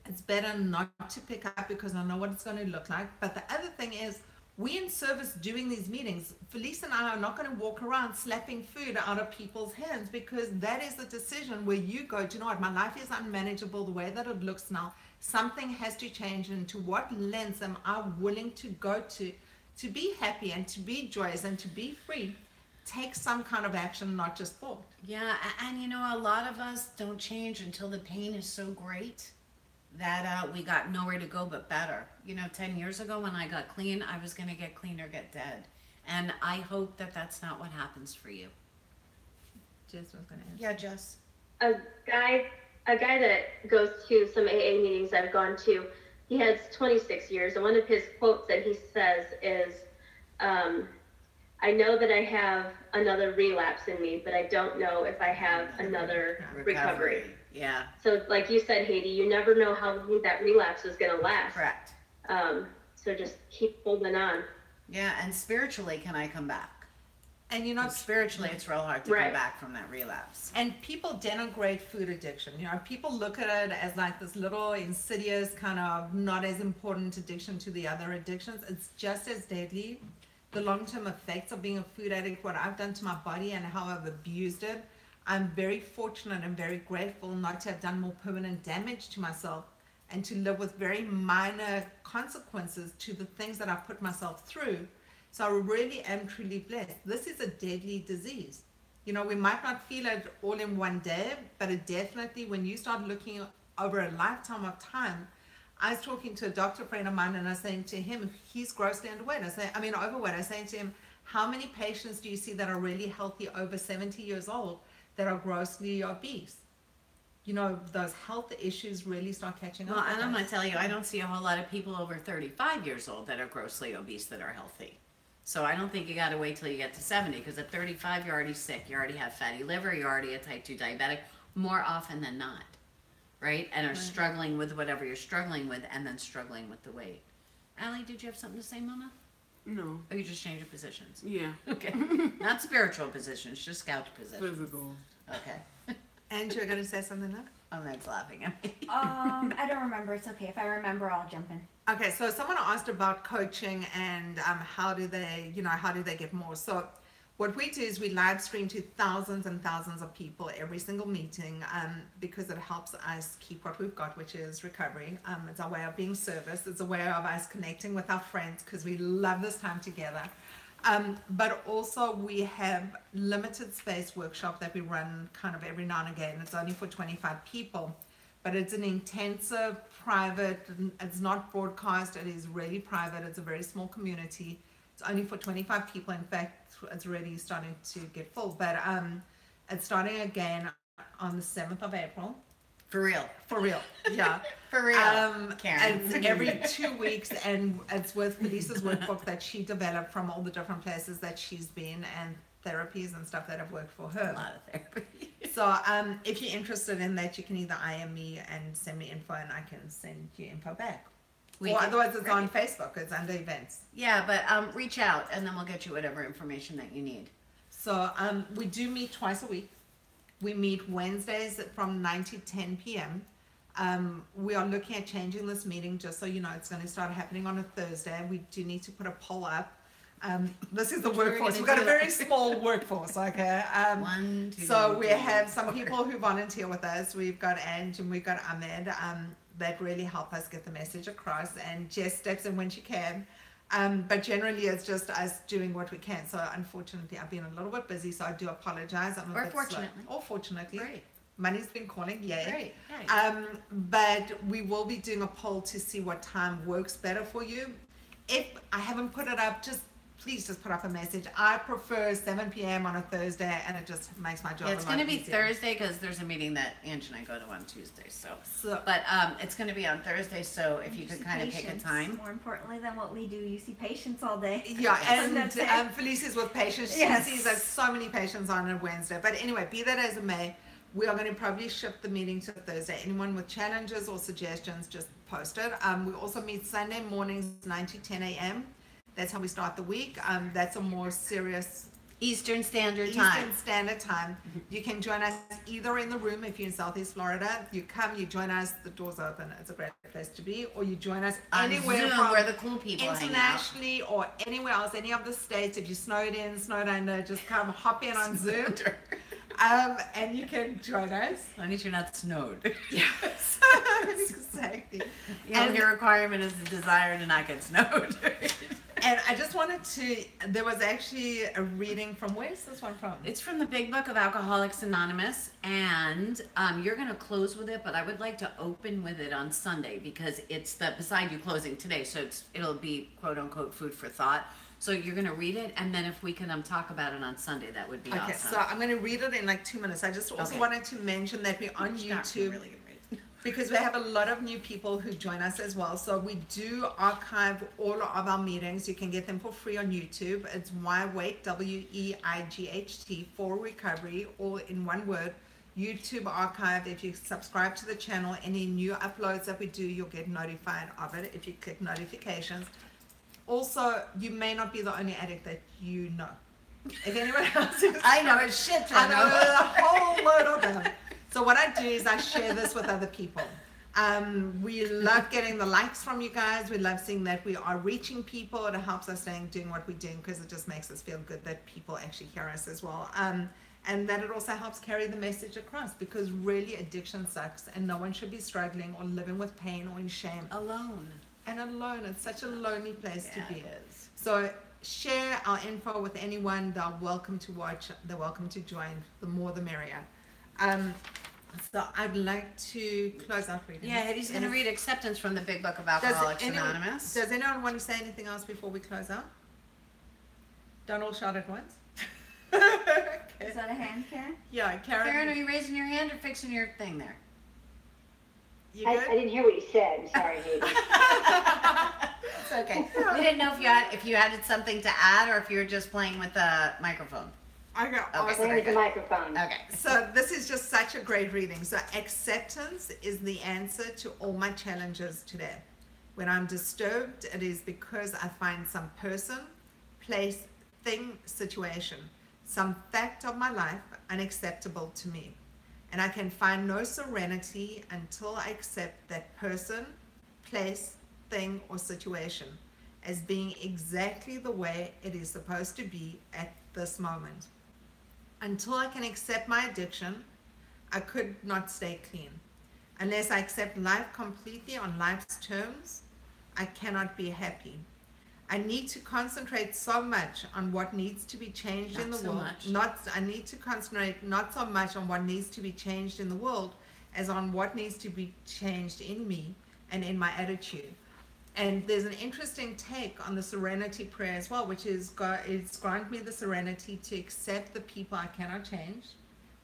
it's better not to pick up because I know what it's going to look like. But the other thing is, we in service doing these meetings, Felice and I are not going to walk around slapping food out of people's hands because that is the decision where you go, do you know what, my life is unmanageable the way that it looks now. Something has to change, and to what lengths am I willing to go to be happy and to be joyous and to be free? Take some kind of action, not just thought.
Yeah, and a lot of us don't change until the pain is so great that we got nowhere to go but better. 10 years ago when I got clean, I was going to get clean or get dead. And I hope that that's not what happens for you.
Jess was going to answer.
Yeah, Jess.
A guy that goes to some AA meetings I've gone to he has 26 years, and one of his quotes that he says is, I know that I have another relapse in me, but I don't know if I have another recovery.
Yeah,
So like you said, Haiti, you never know how long that relapse is going to last.
correct.
So just keep holding on.
Yeah, and spiritually, can I come back?
And you know,
Spiritually, it's real hard to come
Right.
back from that relapse.
and people denigrate food addiction. You know, people look at it as like this little insidious kind of not as important addiction to the other addictions. It's just as deadly. The long-term effects of being a food addict, what I've done to my body and how I've abused it. I'm very fortunate and very grateful not to have done more permanent damage to myself and to live with very minor consequences to the things that I put myself through. So I really am truly blessed. This is a deadly disease. You know, we might not feel it all in one day, but it definitely, when you start looking over a lifetime of time, I was talking to a doctor friend of mine and I was saying to him, he's grossly overweight. I was saying to him, how many patients do you see that are really healthy over 70 years old that are grossly obese? You know, those health issues really start catching up.
Well,
with
and I'm
us.
going to tell you, I don't see a whole lot of people over 35 years old that are grossly obese that are healthy. So I don't think you got to wait till you get to 70, because at 35 you're already sick, you already have fatty liver, you're already a type 2 diabetic, more often than not, right? And are struggling with whatever you're struggling with, and then struggling with the weight. Allie, did you have something to say, Mama?
No.
Oh, you just changed positions.
Yeah.
Okay. Not spiritual positions, just couch positions.
Physical.
Okay.
And you're going to say something now?
Oh, Meg's laughing at me.
I don't remember. It's okay. If I remember, I'll jump in.
Okay, so someone asked about coaching and how do they get more? So what we do is we live stream to thousands and thousands of people every single meeting because it helps us keep what we've got, which is recovery. It's our way of being service. It's a way of us connecting with our friends because we love this time together. But also we have limited space workshop that we run kind of every now and again. It's only for 25 people. But it's an intensive, private, it's not broadcast, it is really private, it's a very small community. It's only for 25 people. In fact, it's really starting to get full. But it's starting again on the 7th of April.
For real.
For real, yeah.
For real, Karen.
It's every 2 weeks, and it's with Felice's workbook that she developed from all the different places that she's been and therapies and stuff that have worked for her.
A lot of therapy.
So if you're interested in that, you can either IM me and send me info, and I can send you info back.
We
Or
can-
otherwise, it's on Facebook. It's under events.
Yeah, but reach out and then we'll get you whatever information that you need.
So we do meet twice a week. We meet Wednesdays from 9 to 10 p.m. We are looking at changing this meeting, just so you know, it's going to start happening on a Thursday. We do need to put a poll up. This is the workforce. We've got a very small workforce, okay?
1, 2,
So we
3,
have some
4.
people who volunteer with us. We've got Ange and we've got Ahmed that really help us get the message across. And Jess steps in when she can. But generally, it's just us doing what we can. So unfortunately, I've been a little bit busy, so I do apologize. I'm a
Or
bit slow.
fortunately.
Or fortunately.
Great.
Money's been calling, yay.
Great.
But we will be doing a poll to see what time works better for you. If I haven't put it up, please just put up a message. I prefer 7 p.m. on a Thursday, and it just makes my job
Yeah, it's
a lot
going to be
easier.
Thursday because there's a meeting that Ange and I go to on Tuesday. So,
So,
but it's going to be on Thursday. So if you could
see
kind of pick a
patients.
time.
More importantly than what we do, you see patients all day.
yeah,
And that's it.
and Felicia's with patients. She
Yes.
sees us so many patients on a Wednesday. But anyway, be that as it may, we are going to probably shift the meeting to Thursday. Anyone with challenges or suggestions, just post it. We also meet Sunday mornings, 9 to 10 a.m. That's how we start the week. That's a more serious
Eastern Standard Time.
Eastern Standard Time. You can join us either in the room if you're in Southeast Florida. You come, you join us, the door's open. It's a great place to be. Or you join us
On
anywhere
Zoom,
from
where the cool people hang out.
internationally or anywhere else, any of the states. If you snowed in, snowed under, just come hop in on Zoom. And you can join us.
As long as you're not snowed.
Yes, exactly.
The only requirement is the desire to not get snowed.
And I just wanted to, there was actually a reading from, where's this one from?
It's from the Big Book of Alcoholics Anonymous, and you're going to close with it, but I would like to open with it on Sunday because it's the beside you closing today, so it'll be quote unquote food for thought. So you're going to read it, and then if we can talk about it on Sunday, that would be
Okay,
awesome.
so I'm going to read it in like 2 minutes. I just also
Okay.
wanted to mention that we're on
Not
YouTube.
really good read.
because we have a lot of new people who join us as well. So we do archive all of our meetings. You can get them for free on YouTube. It's WEIGHT, WEIGHT, for recovery, all in one word. YouTube archive. If you subscribe to the channel, any new uploads that we do, you'll get notified of it if you click notifications. Also, you may not be the only addict that you know. If anyone else is,
I know a shit
I
ton
know
of
a whole load of them. So what I do is I share this with other people. We love getting the likes from you guys. We love seeing that we are reaching people. It helps us doing what we're doing, because it just makes us feel good that people actually hear us as well. And that it also helps carry the message across, because really addiction sucks, and no one should be struggling or living with pain or in shame.
alone.
And alone, it's such a lonely place
Yeah,
to be.
it is.
So share our info with anyone. They're welcome to watch. They're welcome to join. The more the merrier. So I'd like to close out reading.
Yeah, he's going to read acceptance from the Big Book of Alcoholics Anonymous.
Does anyone want to say anything else before we close out? Don't all shout at once.
Is that a hand, Karen?
Yeah, Karen.
Karen, are you raising your hand or fixing your thing there?
You
I
good?
didn't hear what you said. Sorry, Hayden.
It's okay. We didn't know if you had something to add, or if you were just playing with the microphone.
I got
Okay.
awesome.
Playing with the microphone.
Okay.
So this is just such a great reading. So acceptance is the answer to all my challenges today. When I'm disturbed, it is because I find some person, place, thing, situation, some fact of my life unacceptable to me. And I can find no serenity until I accept that person, place, thing, or situation as being exactly the way it is supposed to be at this moment. Until I can accept my addiction, I could not stay clean. Unless I accept life completely on life's terms, I cannot be happy. I need to concentrate so much on what needs to be changed in the world. I need to concentrate not so much on what needs to be changed in the world as on what needs to be changed in me and in my attitude. And there's an interesting take on the serenity prayer as well, which is grant me the serenity to accept the people I cannot change,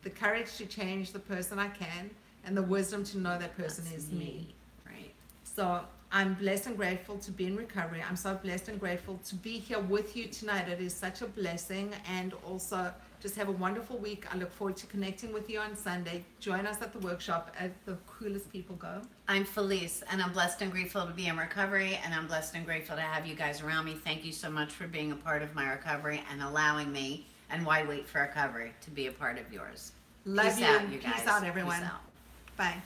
the courage to change the person I can, and the wisdom to know that person is me.
Right.
So I'm blessed and grateful to be in recovery. I'm so blessed and grateful to be here with you tonight. It is such a blessing. And also just have a wonderful week. I look forward to connecting with you on Sunday. Join us at the workshop as the coolest people go.
I'm Felice, and I'm blessed and grateful to be in recovery, and I'm blessed and grateful to have you guys around me. Thank you so much for being a part of my recovery and allowing me and Why Wait for Recovery to be a part of yours.
Love
Peace
you.
out, you guys.
Peace out, everyone.
Peace out.
Bye.